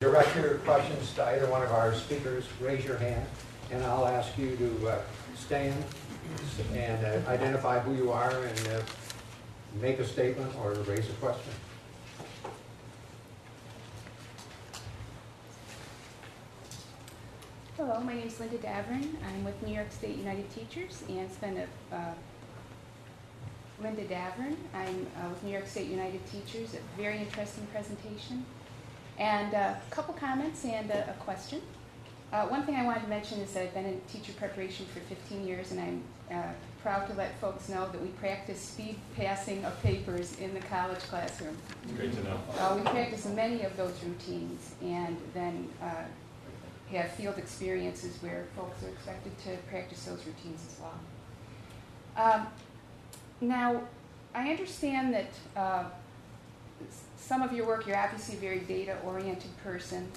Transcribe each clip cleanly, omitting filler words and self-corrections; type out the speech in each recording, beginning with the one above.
Direct your questions to either one of our speakers, raise your hand, and I'll ask you to stand and identify who you are and make a statement or raise a question. Hello, my name is Linda Davern. I'm with New York State United Teachers and Linda Davern. I'm with New York State United Teachers. A very interesting presentation. And a couple comments and a question. One thing I wanted to mention is that I've been in teacher preparation for 15 years, and I'm proud to let folks know that we practice speed passing of papers in the college classroom. Great to know. We practice many of those routines, and then have field experiences where folks are expected to practice those routines as well. Now, I understand that some of your work, you're obviously a very data-oriented person,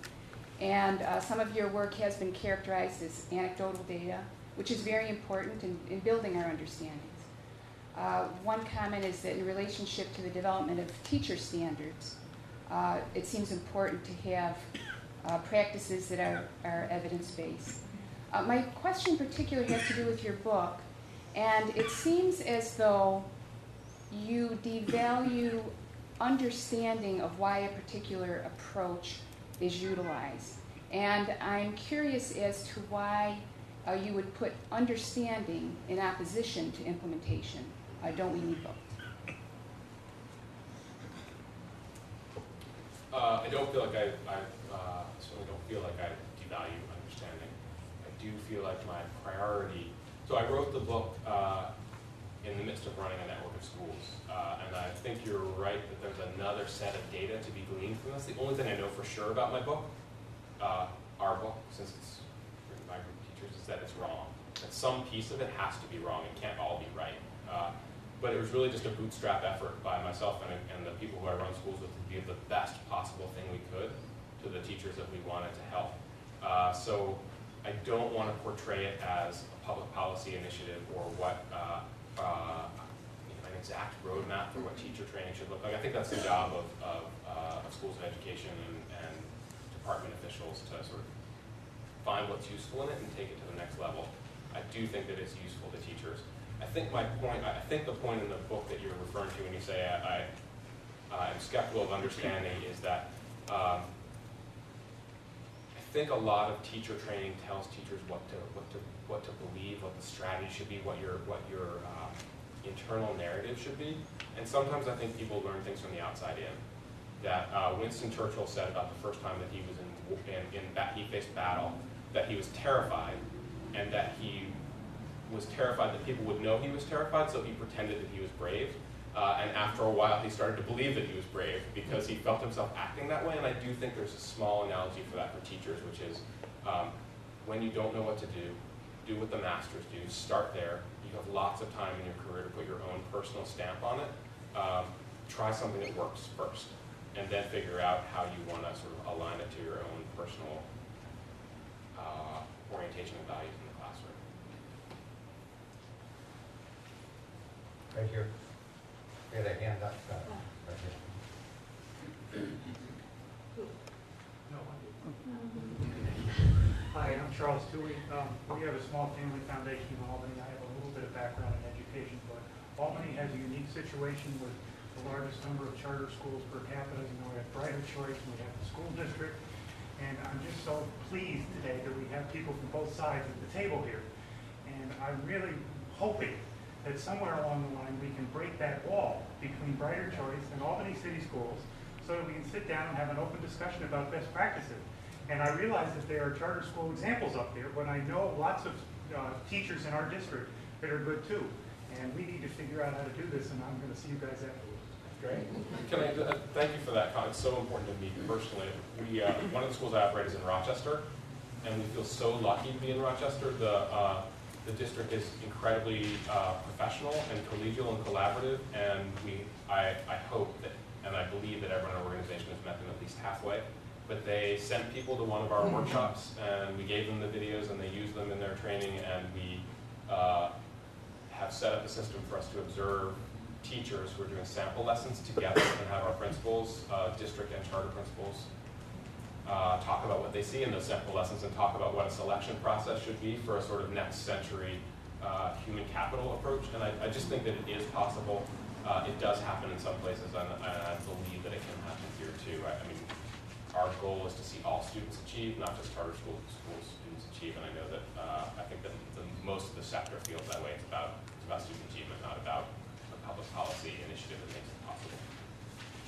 and some of your work has been characterized as anecdotal data, which is very important in building our understandings. One comment is that in relationship to the development of teacher standards, it seems important to have practices that are evidence-based. My question in particular has to do with your book, and it seems as though you devalue understanding of why a particular approach is utilized. And I'm curious as to why you would put understanding in opposition to implementation. Don't we need both? I don't feel like I certainly don't feel like I devalue understanding. I do feel like my priority, so I wrote the book in the midst of running a network of schools. And I think you're right that there's another set of data to be gleaned from this. The only thing I know for sure about my book, our book, since it's written by a group of teachers, is that it's wrong. That some piece of it has to be wrong. It can't all be right. But it was really just a bootstrap effort by myself and the people who I run schools with to give the best possible thing we could to the teachers that we wanted to help. So I don't want to portray it as a public policy initiative or what an exact roadmap for what teacher training should look like. I think that's the job of schools of education and department officials to sort of find what's useful in it and take it to the next level. I do think that it's useful to teachers. I think the point in the book that you're referring to when you say I'm skeptical of understanding is that I think a lot of teacher training tells teachers what to believe, what the strategy should be, what your internal narrative should be. And sometimes I think people learn things from the outside in. That Winston Churchill said about the first time that he was he faced battle, that he was terrified, and that he was terrified that people would know he was terrified, so he pretended that he was brave. And after a while, he started to believe that he was brave because he felt himself acting that way. And I do think there's a small analogy for that for teachers, which is when you don't know what to do what the masters do. Start there. You have lots of time in your career to put your own personal stamp on it. Try something that works first, and then figure out how you want to sort of align it to your own personal orientation and values in the classroom. Right here. We had a hand up right here. Hi, I'm Charles Howey. We have a small family foundation in Albany. I have a little bit of background in education, but Albany has a unique situation with the largest number of charter schools per capita. You know, we have Brighter Choice and we have the school district. And I'm just so pleased today that we have people from both sides of the table here. And I'm really hoping that somewhere along the line we can break that wall between Brighter Choice and Albany City Schools so that we can sit down and have an open discussion about best practices. And I realize that there are charter school examples up there, but I know lots of teachers in our district that are good too. And we need to figure out how to do this, and I'm going to see you guys afterwards. Great. Thank you for that comment. It's so important to me personally. One of the schools I operate is in Rochester, and we feel so lucky to be in Rochester. The district is incredibly professional and collegial and collaborative, and I hope that, and I believe that everyone in our organization has met them at least halfway. But they sent people to one of our workshops, and we gave them the videos, and they used them in their training, and we have set up a system for us to observe teachers who are doing sample lessons together and have our principals, district and charter principals, talk about what they see in those sample lessons and talk about what a selection process should be for a sort of next century human capital approach. And I just think that it is possible. It does happen in some places, and I believe that it can happen here too. I mean, our goal is to see all students achieve, not just charter school students achieve. And I know that I think that most of the sector feels that way. It's about student achievement, not about a public policy initiative that makes it possible.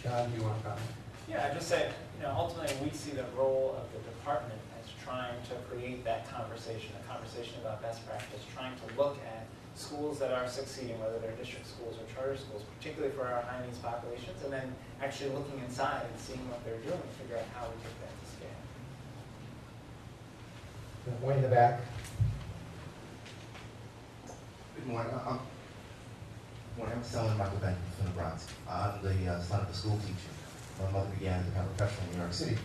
John, do you want to comment? Yeah, I just say, ultimately we see the role of the department as trying to create that conversation, a conversation about best practice, trying to look at schools that are succeeding, whether they're district schools or charter schools, particularly for our high needs populations, and then actually looking inside and seeing what they're doing to figure out how we take that to scale. Way in the back. Good morning. I'm Selman Michael Benton from the Bronx. I'm the son of a school teacher. My mother began as a paraprofessional in New York City.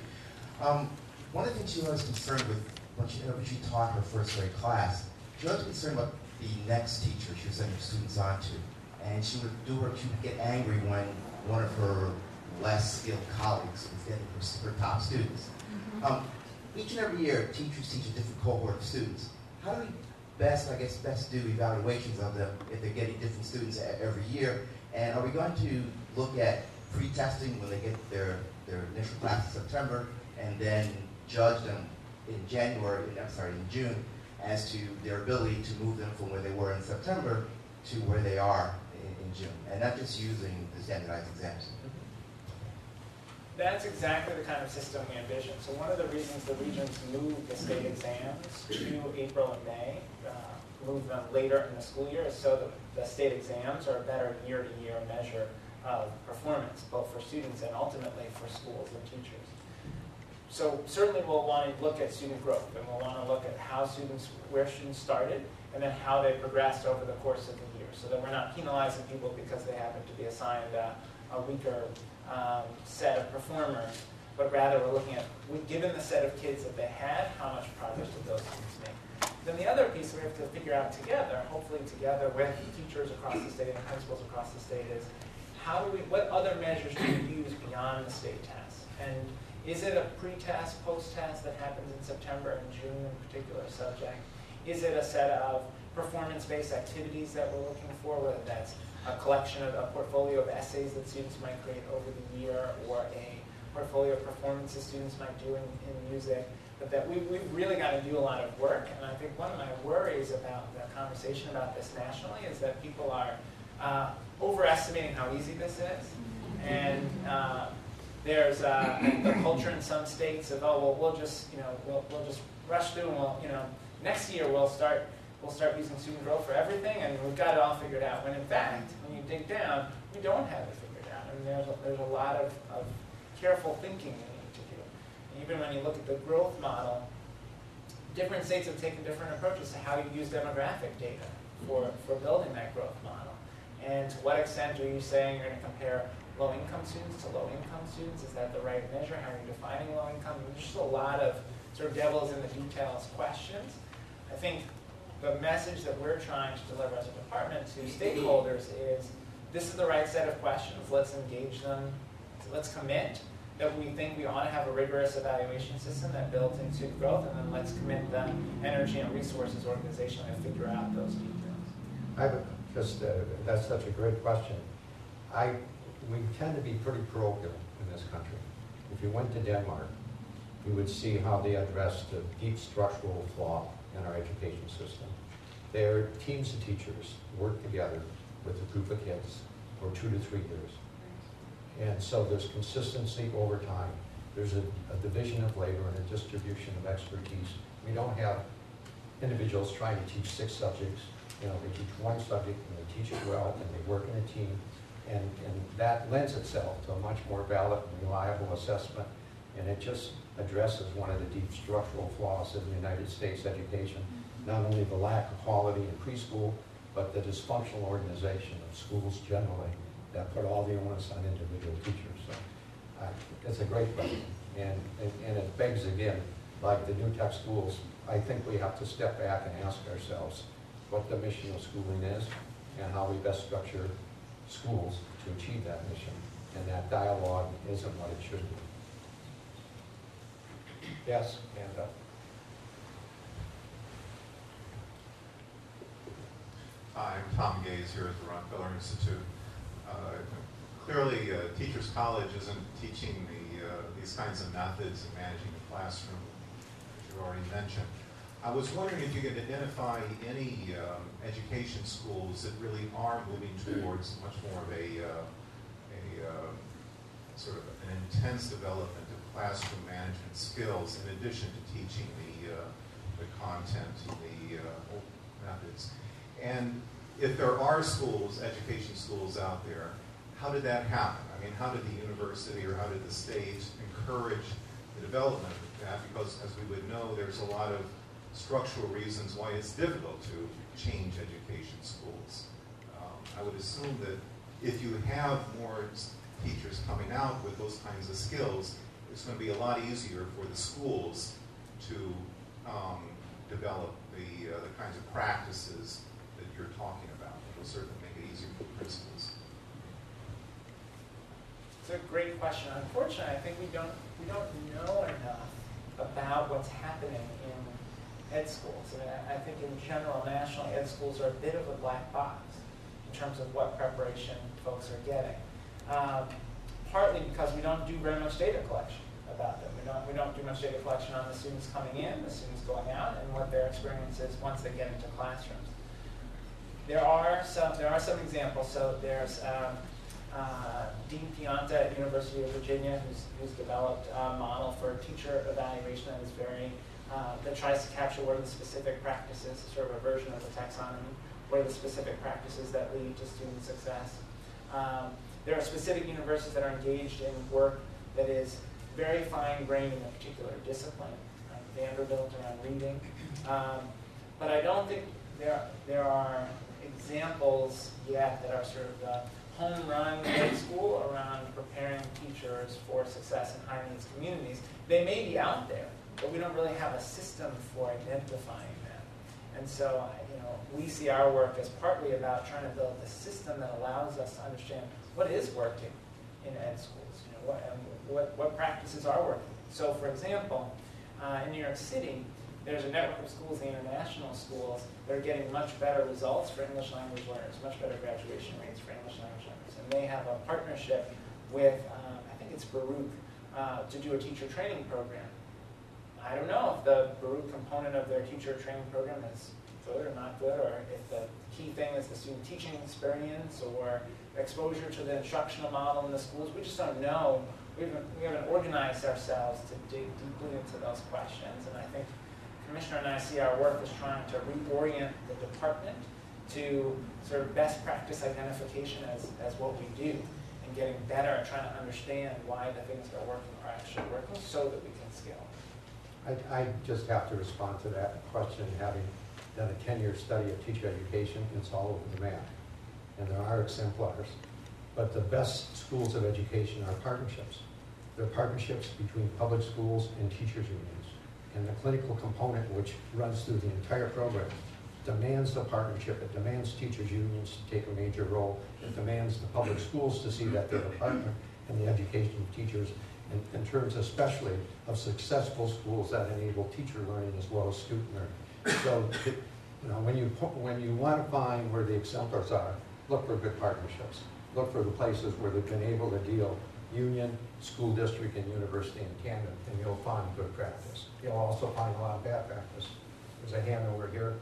One of the things she was concerned with when she taught her first grade class, she was concerned about the next teacher she was sending her students on to. And she would get angry when one of her less skilled colleagues was getting her top students. Each and every year, teachers teach a different cohort of students. How do we best do evaluations of them if they're getting different students every year? And are we going to look at pre-testing when they get their initial class in September, and then judge them in June, as to their ability to move them from where they were in September to where they are in June, and not just using the standardized exams? That's exactly the kind of system we envision. So one of the reasons the regions moved the state exams to April and May, moved them later in the school year, is so that the state exams are a better year-to-year measure of performance, both for students and ultimately for schools and teachers. So certainly we'll want to look at student growth, and we'll want to look at where students started, and then how they progressed over the course of the year, so that we're not penalizing people because they happen to be assigned a weaker set of performers, but rather we're looking at, given the set of kids that they had, how much progress did those students make. Then the other piece we have to figure out together, hopefully together with teachers across the state and principals across the state, is what other measures do we use beyond the state tests? And is it a pre-test, post-test that happens in September and June in a particular subject? Is it a set of performance-based activities that we're looking for, whether that's a collection of a portfolio of essays that students might create over the year, or a portfolio of performances students might do in music? But that we've really got to do a lot of work, and I think one of my worries about the conversation about this nationally is that people are overestimating how easy this is, and there's the culture in some states of, oh well, we'll just rush through, and next year we'll start using student growth for everything, and we've got it all figured out. When in fact, when you dig down, we don't have it figured out, and there's a lot of careful thinking we need to do. And even when you look at the growth model, different states have taken different approaches to how you use demographic data for building that growth model. And to what extent are you saying you're going to compare low-income students to low-income students? Is that the right measure? How are you defining low-income? There's just a lot of sort of devils in the details questions. I think the message that we're trying to deliver as a department to stakeholders is, this is the right set of questions. Let's engage them. Let's commit that we think we ought to have a rigorous evaluation system that builds in student growth, and then let's commit the energy and resources organizationally to figure out those details. That's such a great question. We tend to be pretty parochial in this country. If you went to Denmark, you would see how they address the deep structural flaw in our education system. Their teams of teachers work together with a group of kids for 2 to 3 years. And so there's consistency over time. There's a division of labor and a distribution of expertise. We don't have individuals trying to teach 6 subjects. They teach 1 subject and they teach it well, and they work in a team. And that lends itself to a much more valid and reliable assessment. And it just addresses one of the deep structural flaws of the United States education. Not only the lack of quality in preschool, but the dysfunctional organization of schools generally that put all the onus on individual teachers. So it's a great question. And it begs again, like the new tech schools, I think we have to step back and ask ourselves what the mission of schooling is and how we best structure schools to achieve that mission. And that dialogue isn't what it should be. Yes, hand up. Hi, I'm Tom Gaze here at the Rockefeller Institute. Clearly, Teachers College isn't teaching these kinds of methods in managing the classroom, as you already mentioned. I was wondering if you could identify any education schools that really are moving towards much more of a sort of an intense development of classroom management skills in addition to teaching the content, the methods. And if there are schools, education schools out there, how did that happen? I mean, how did the university or how did the state encourage the development of that? Because as we would know, there's a lot of structural reasons why it's difficult to change education schools. I would assume that if you have more teachers coming out with those kinds of skills, it's going to be a lot easier for the schools to develop the kinds of practices that you're talking about. It will certainly make it easier for principals. It's a great question. Unfortunately, I think we don't know enough about what's happening in ed schools. I mean, I think in general, national ed schools are a bit of a black box in terms of what preparation folks are getting. Partly because we don't do very much data collection about them. We don't do much data collection on the students coming in, the students going out, and what their experience is once they get into classrooms. There are some examples. So there's Dean Pianta at University of Virginia, who's developed a model for teacher evaluation that is that tries to capture what are the specific practices, sort of a version of the taxonomy, what are the specific practices that lead to student success. There are specific universities that are engaged in work that is very fine-grained in a particular discipline, like Vanderbilt around reading. But I don't think there are examples yet that are sort of home run ed school around preparing teachers for success in high needs communities. They may be out there, but we don't really have a system for identifying them. And so, we see our work as partly about trying to build a system that allows us to understand what is working in ed schools, what practices are working. So, for example, in New York City, there's a network of schools, the international schools, that are getting much better results for English language learners, much better graduation rates for English language learners. And they have a partnership with, I think it's Baruch, to do a teacher training program. I don't know if the Baruch component of their teacher training program is good or not good, or if the key thing is the student teaching experience or exposure to the instructional model in the schools. We just don't know. We haven't organized ourselves to dig deeply into those questions. And I think Commissioner and I see our work as trying to reorient the department to sort of best practice identification as what we do, and getting better at trying to understand why the things that are working are actually working so that we can scale. I just have to respond to that question, having done a 10-year study of teacher education. It's all over the map, and there are exemplars. But the best schools of education are partnerships. They're partnerships between public schools and teachers' unions. And the clinical component, which runs through the entire program, demands the partnership. It demands teachers' unions to take a major role. It demands the public schools to see that they're a partner in the education of teachers, in terms especially of successful schools that enable teacher learning as well as student learning. So, when you want to find where the exemplars are, look for good partnerships. Look for the places where they've been able to deal union, school district, and university in tandem, and you'll find good practice. You'll also find a lot of bad practice. There's a hand over here.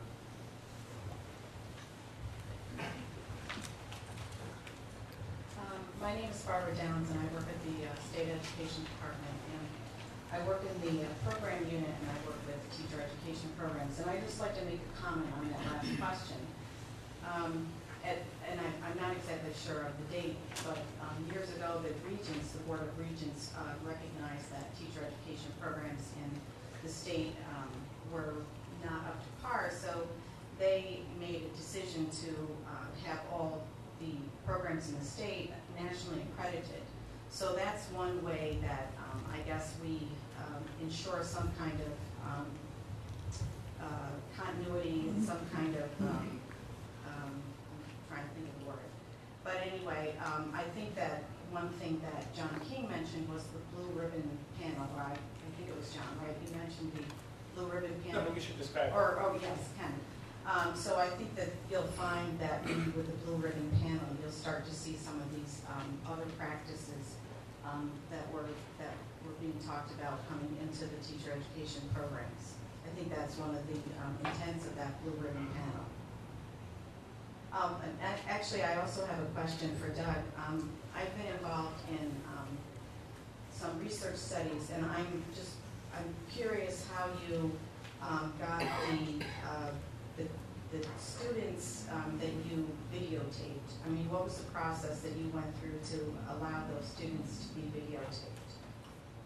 My name is Barbara Downs, and I work at the State Education Department. And I work in the program unit, and I work with teacher education programs. And I'd just like to make a comment on that last question. And I'm not exactly sure of the date, but years ago, the Board of Regents recognized that teacher education programs in the state were not up to par. So they made a decision to have all the programs in the state nationally accredited. So that's one way that I guess we ensure some kind of continuity and some kind of, I'm trying to think of the word. But anyway, I think that one thing that John King mentioned was the blue ribbon panel, right? I think it was John, right? You mentioned the blue ribbon No, panel. but we should describe it. Oh, yes, Ken. So I think that you'll find that maybe with the blue ribbon panel, you'll start to see some of these other practices that were being talked about coming into the teacher education programs. I think that's one of the intents of that blue ribbon panel. Actually, I also have a question for Doug. I've been involved in some research studies, and I'm curious how you got the students that you videotaped. I mean, what was the process that you went through to allow those students to be videotaped?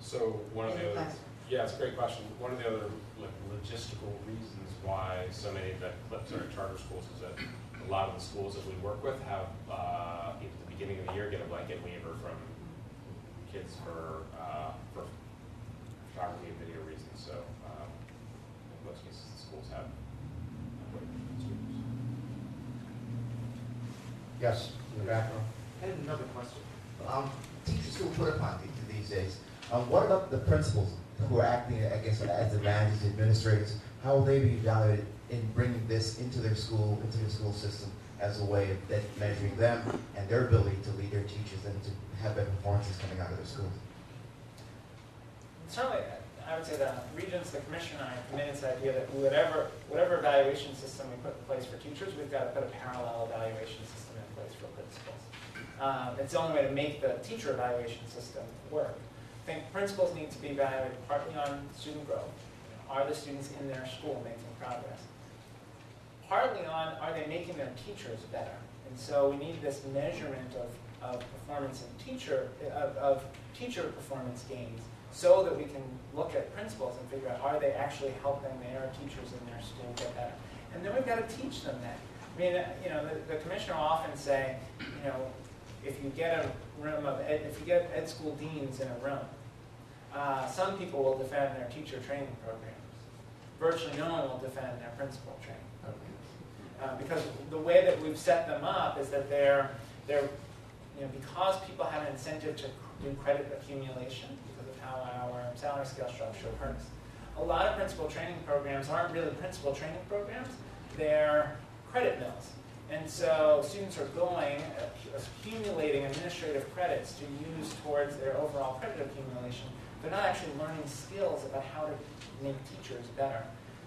So one of In the the other, classroom. yeah, it's a great question. One of the other logistical reasons why so many of the clips are in charter schools is that a lot of the schools that we work with have, at the beginning of the year, get a blanket waiver from kids for photography and video reasons. So in most cases, the schools have waivers for students. Yes, in the back row. I had another question. Teachers who put upon these days, what about the principals who are acting, I guess, as the managers, administrators? How will they be evaluated in bringing this into their school system as a way of measuring them and their ability to lead their teachers and to have better performances coming out of their schools? Certainly, I would say the Regents, the Commission, and I are committed to the idea that whatever evaluation system we put in place for teachers, we've got to put a parallel evaluation system in place for principals. It's the only way to make the teacher evaluation system work. I think principals need to be evaluated partly on student growth. Are the students in their school making progress? Partly on, are they making their teachers better? And so we need this measurement of performance in teacher performance gains so that we can look at principals and figure out, are they actually helping their teachers in their school get better? And then we've got to teach them that. I mean, the commissioner will often say, if you get if you get ed school deans in a room, some people will defend their teacher training programs. Virtually no one will defend their principal training programs. Because the way that we've set them up is that they're because people have an incentive to do credit accumulation because of how our salary scale structure works. A lot of principal training programs aren't really principal training programs. They're credit mills. And so students are accumulating administrative credits to use towards their overall credit accumulation. They're not actually learning skills about how to make teachers better.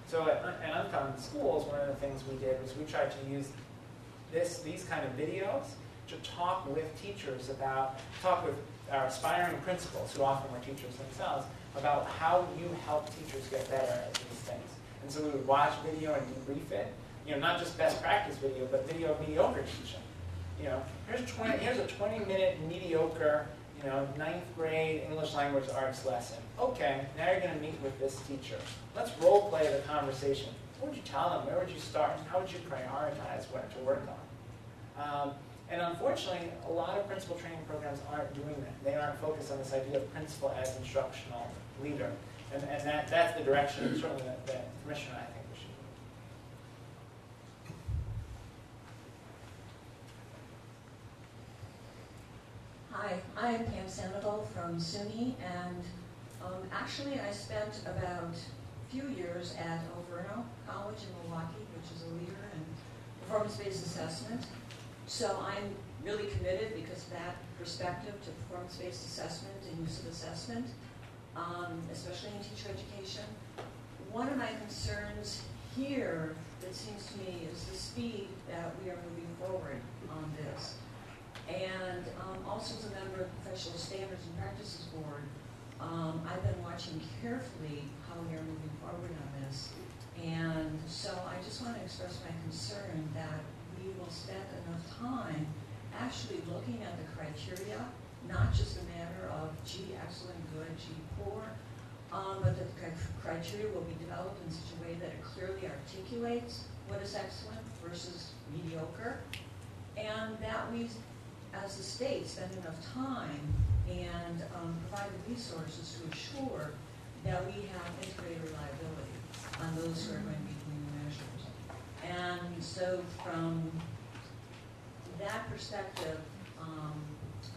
So at Uncommon Schools, one of the things we did was we tried to use these kind of videos to talk with teachers talk with our aspiring principals, who often were teachers themselves, about how you help teachers get better at these things. And so we would watch video and debrief it. Not just best practice video, but video of mediocre teaching. Here's a 20-minute mediocre, 9th grade English language arts lesson. Okay, now you're going to meet with this teacher. Let's role play the conversation. What would you tell them? Where would you start? How would you prioritize what to work on? And unfortunately, a lot of principal training programs aren't doing that. They aren't focused on this idea of principal as instructional leader. And that's the direction, certainly, that the commissioner, I think, we should move. Hi, I am Pam Sandoval from SUNY, and actually I spent about a few years at Alverno College in Milwaukee, which is a leader in performance-based assessment. So I'm really committed because of that perspective to performance-based assessment and use of assessment, especially in teacher education. One of my concerns here, it seems to me, is the speed that we are moving forward on this. And also as a member of the Professional Standards and Practices Board, I've been watching carefully how we are moving forward on this. And so I just want to express my concern that we will spend enough time actually looking at the criteria, not just a matter of G excellent, good, G poor, but that the criteria will be developed in such a way that it clearly articulates what is excellent versus mediocre, and that we, as a state, spend enough time and provide the resources to ensure that we have integrated reliability on those who are going to be doing the measures. And so from that perspective,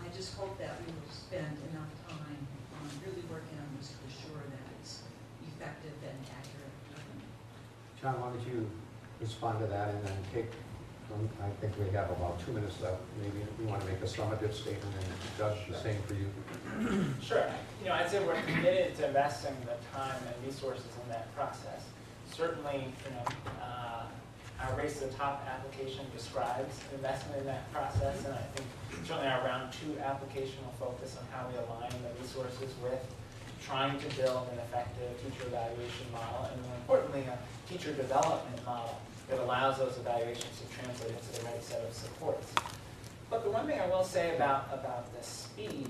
I just hope that we will spend enough time on really working on this to assure that it's effective and accurate. John, why don't you respond to that and then take, I think we have about 2 minutes left. Maybe you want to make a summative statement and Doug, the same for you. Sure. I'd say we're committed to investing the time and resources in that process. Certainly, our Race to the Top application describes investment in that process, and I think certainly our Round 2 application will focus on how we align the resources with trying to build an effective teacher evaluation model, and more importantly, a teacher development model that allows those evaluations to translate into the right set of supports. But the one thing I will say about the speed,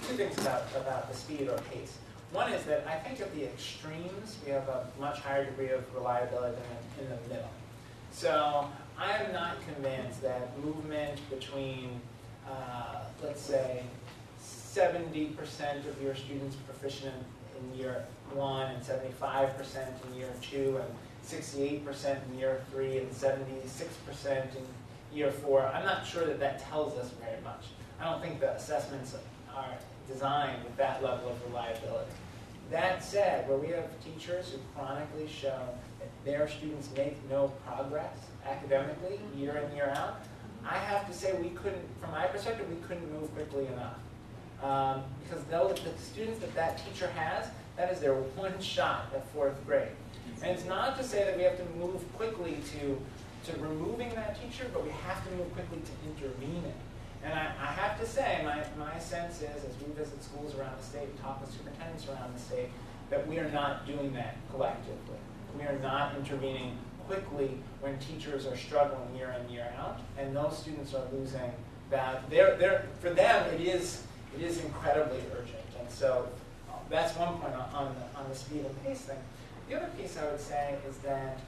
two things about the speed or pace. One is that I think at the extremes, we have a much higher degree of reliability than in the middle. So I am not convinced that movement between, let's say, 70% of your students proficient in year 1 and 75% in year 2 and 68% in year 3 and 76% in year 4. I'm not sure that that tells us very much. I don't think the assessments are designed with that level of reliability. That said, where we have teachers who chronically show that their students make no progress academically year in, year out, I have to say we couldn't, from my perspective, we couldn't move quickly enough. Because the students that teacher has, that is their one shot at 4th grade. And it's not to say that we have to move quickly to removing that teacher, but we have to move quickly to intervening. And I have to say, my sense is, as we visit schools around the state, talk with superintendents around the state, that we are not doing that collectively. We are not intervening quickly when teachers are struggling year in, year out, and those students are losing value. For them, it is incredibly urgent. And so that's one point on the speed and pace thing. The other piece I would say is that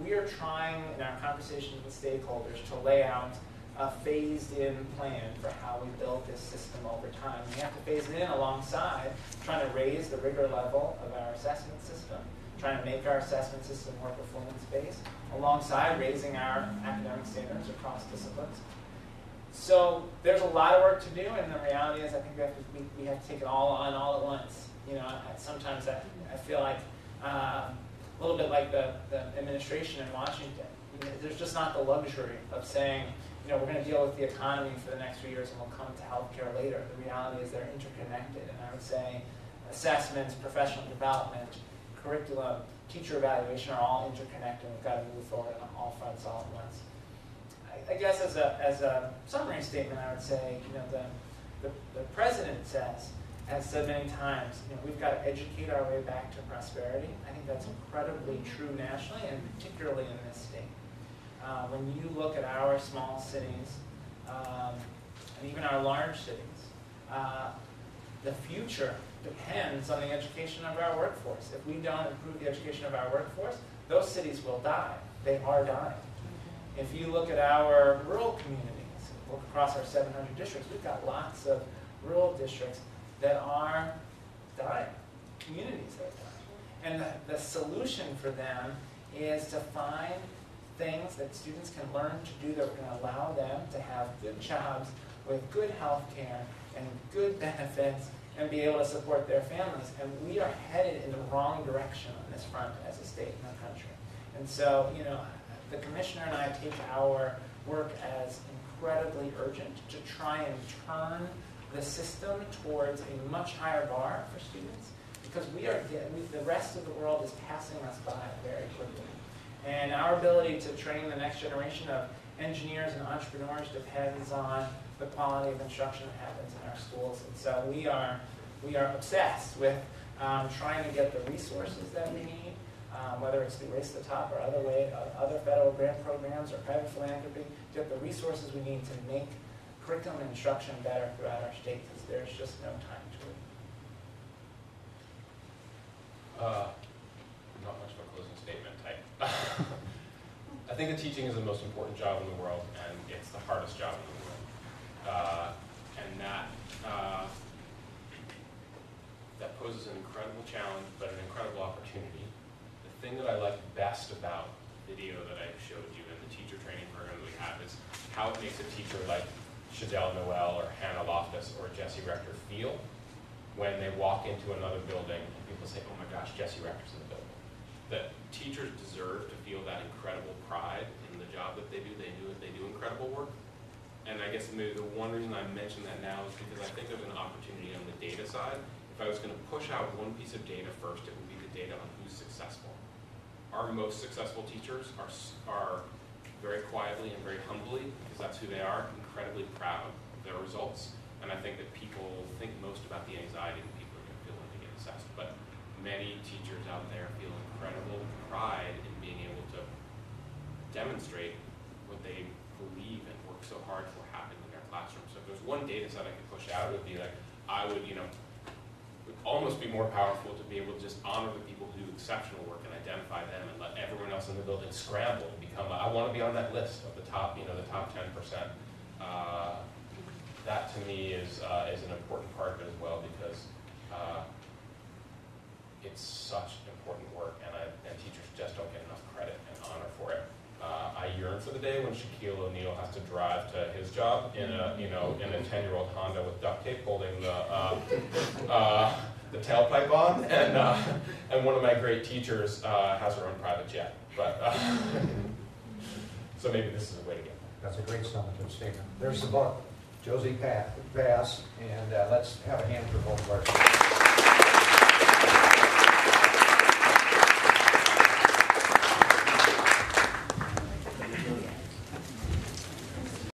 we are trying in our conversations with stakeholders to lay out a phased-in plan for how we build this system over time. We have to phase it in alongside trying to raise the rigor level of our assessment system, trying to make our assessment system more performance-based, alongside raising our academic standards across disciplines. So there's a lot of work to do, and the reality is I think we have to take it all on all at once. Sometimes I feel like a little bit like the administration in Washington. There's just not the luxury of saying, we're going to deal with the economy for the next few years and we'll come to healthcare later. The reality is they're interconnected, and I would say assessments, professional development, curriculum, teacher evaluation are all interconnected. We've got to move forward on all fronts all at once. I guess as a summary statement, I would say, the president has said many times, we've got to educate our way back to prosperity. I think that's incredibly true nationally and particularly in this state. When you look at our small cities, and even our large cities, the future depends on the education of our workforce. If we don't improve the education of our workforce, those cities will die. They are dying. If you look at our rural communities, look across our 700 districts, we've got lots of rural districts that are dying, communities that are dying. And the solution for them is to find things that students can learn to do that are going to allow them to have good jobs with good health care and good benefits and be able to support their families. And we are headed in the wrong direction on this front as a state and a country. And so, the commissioner and I take our work as incredibly urgent to try and turn the system towards a much higher bar for students, because the rest of the world is passing us by very quickly. And our ability to train the next generation of engineers and entrepreneurs depends on the quality of instruction that happens in our schools. And so we are obsessed with trying to get the resources that we need, whether it's through Race to the Top or other federal grant programs or private philanthropy, to get the resources we need to make curriculum and instruction better throughout our state, because there's just no time to it. Not much of a closing statement type. I think that teaching is the most important job in the world, and it's the hardest job in the world. And that poses an incredible challenge, but an incredible opportunity. The thing that I like best about the video that I showed you and the teacher training program that we have is how it makes a teacher like Shadell Noel or Hannah Loftus or Jesse Rector feel when they walk into another building and people say, oh my gosh, Jesse Rector's in the building. That teachers deserve to feel that incredible pride in the job that they do. They do incredible work. And I guess maybe the one reason I mention that now is because I think there's an opportunity on the data side. If I was going to push out one piece of data first, it would be the data on who's successful. Our most successful teachers are very quietly and very humbly, because that's who they are, incredibly proud of their results. And I think that people think most about the anxiety that people are going to feel when they get assessed. But many teachers out there feel incredible pride in being able to demonstrate what they believe and work so hard for happening in their classroom. So if there's one data set I could push out, it would be like, I would, would almost be more powerful to be able to just honor the people who do exceptional work and identify them and let everyone else in the building scramble and become, I want to be on that list of the top, the top 10%. That to me is an important part of it as well, because it's such important work, and teachers just don't get enough credit and honor for it. I yearn for the day when Shaquille O'Neal has to drive to his job in a 10-year-old Honda with duct tape holding the tailpipe on, and one of my great teachers has her own private jet. But so maybe this is a way to get there. That's a great summative statement. There's the book, Josie Bass, and let's have a hand for both of our speakers.